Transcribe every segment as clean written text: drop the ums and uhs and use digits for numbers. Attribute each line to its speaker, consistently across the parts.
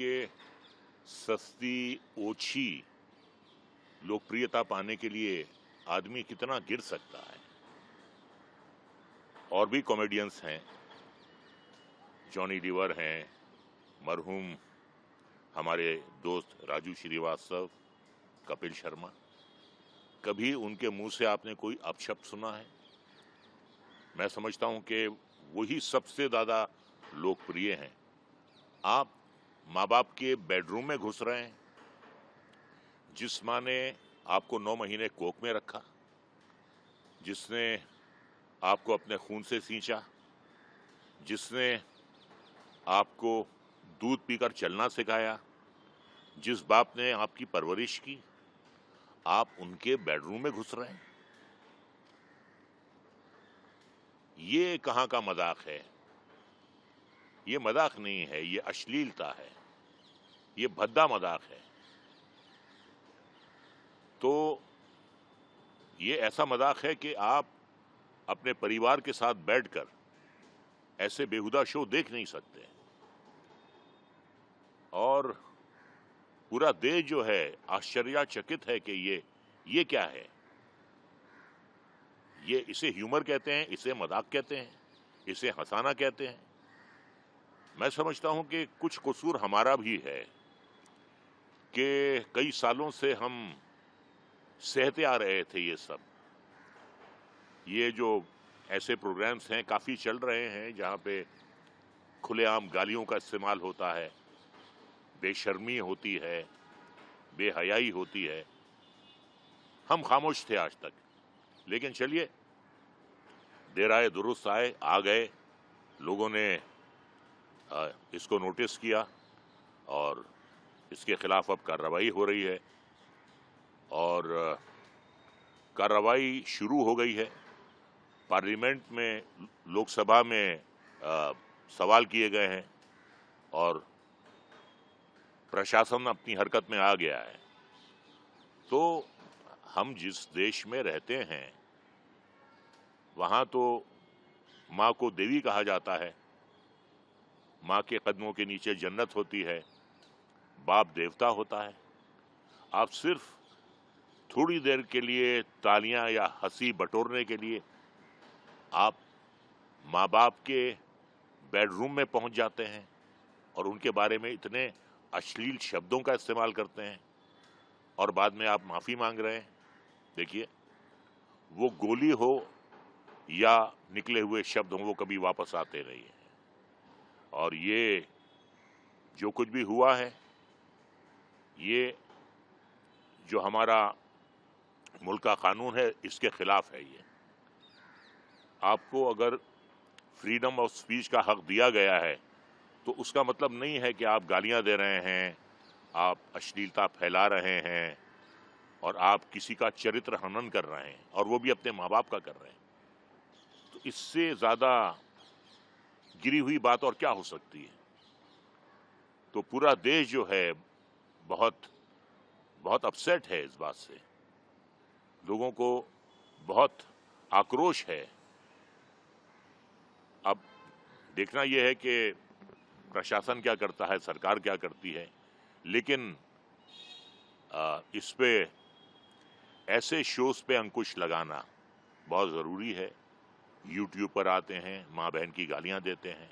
Speaker 1: के सस्ती ओछी लोकप्रियता पाने के लिए आदमी कितना गिर सकता है। और भी कॉमेडियंस हैं, जॉनी लीवर हैं, मरहूम हमारे दोस्त राजू श्रीवास्तव, कपिल शर्मा। कभी उनके मुंह से आपने कोई अपशब्द सुना है? मैं समझता हूं कि वही सबसे ज्यादा लोकप्रिय हैं। आप माँ बाप के बेडरूम में घुस रहे हैं, जिस माँ ने आपको 9 महीने कोख में रखा, जिसने आपको अपने खून से सींचा, जिसने आपको दूध पीकर चलना सिखाया, जिस बाप ने आपकी परवरिश की, आप उनके बेडरूम में घुस रहे हैं। ये कहां का मजाक है? ये मजाक नहीं है, ये अश्लीलता है, ये भद्दा मजाक है। तो ये ऐसा मजाक है कि आप अपने परिवार के साथ बैठकर ऐसे बेहुदा शो देख नहीं सकते। और पूरा देश जो है आश्चर्यचकित है कि ये क्या है। ये इसे ह्यूमर कहते हैं, इसे मजाक कहते हैं, इसे हंसाना कहते हैं। मैं समझता हूं कि कुछ कसूर हमारा भी है कि कई सालों से हम सहते आ रहे थे ये सब। ये जो ऐसे प्रोग्राम्स हैं काफी चल रहे हैं जहां पे खुलेआम गालियों का इस्तेमाल होता है, बेशर्मी होती है, बेहयाई होती है। हम खामोश थे आज तक, लेकिन चलिए, देर आए दुरुस्त आए, आ गए। लोगों ने इसको नोटिस किया और इसके खिलाफ अब कार्रवाई हो रही है और कार्रवाई शुरू हो गई है। पार्लियामेंट में, लोकसभा में सवाल किए गए हैं और प्रशासन अपनी हरकत में आ गया है। तो हम जिस देश में रहते हैं वहां तो माँ को देवी कहा जाता है, माँ के कदमों के नीचे जन्नत होती है, बाप देवता होता है। आप सिर्फ थोड़ी देर के लिए तालियां या हंसी बटोरने के लिए आप माँ बाप के बेडरूम में पहुंच जाते हैं और उनके बारे में इतने अश्लील शब्दों का इस्तेमाल करते हैं और बाद में आप माफी मांग रहे हैं। देखिए, वो गोली हो या निकले हुए शब्द हों, वो कभी वापस आते नहीं हैं। और ये जो कुछ भी हुआ है, ये जो हमारा मुल्क का कानून है, इसके खिलाफ है। ये आपको अगर फ्रीडम ऑफ स्पीच का हक दिया गया है तो उसका मतलब नहीं है कि आप गालियां दे रहे हैं, आप अश्लीलता फैला रहे हैं और आप किसी का चरित्र हनन कर रहे हैं, और वो भी अपने माँ बाप का कर रहे हैं। तो इससे ज्यादा गिरी हुई बात और क्या हो सकती है। तो पूरा देश जो है बहुत बहुत अपसेट है इस बात से। लोगों को बहुत आक्रोश है। अब देखना यह है कि प्रशासन क्या करता है, सरकार क्या करती है, लेकिन इस पे ऐसे शोज पे अंकुश लगाना बहुत जरूरी है। यूट्यूब पर आते हैं, माँ बहन की गालियां देते हैं,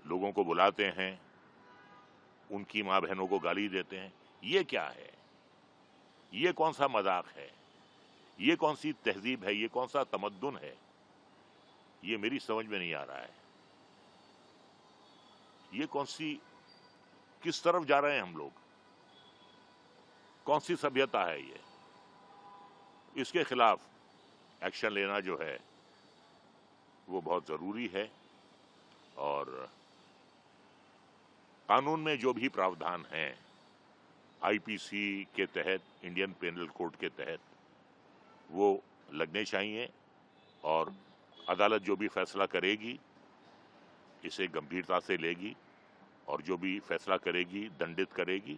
Speaker 1: लोगों को बुलाते हैं, उनकी माँ बहनों को गाली देते हैं। ये क्या है? ये कौन सा मजाक है? ये कौन सी तहजीब है? ये कौन सा तमद्दुन है? ये मेरी समझ में नहीं आ रहा है। ये किस तरफ जा रहे हैं हम लोग? कौन सी सभ्यता है ये? इसके खिलाफ एक्शन लेना जो है वो बहुत जरूरी है। और कानून में जो भी प्रावधान हैं, आईपीसी के तहत, इंडियन पेनल कोड के तहत, वो लगने चाहिए। और अदालत जो भी फैसला करेगी इसे गंभीरता से लेगी और जो भी फैसला करेगी दंडित करेगी,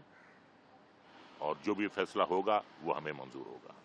Speaker 1: और जो भी फैसला होगा वो हमें मंजूर होगा।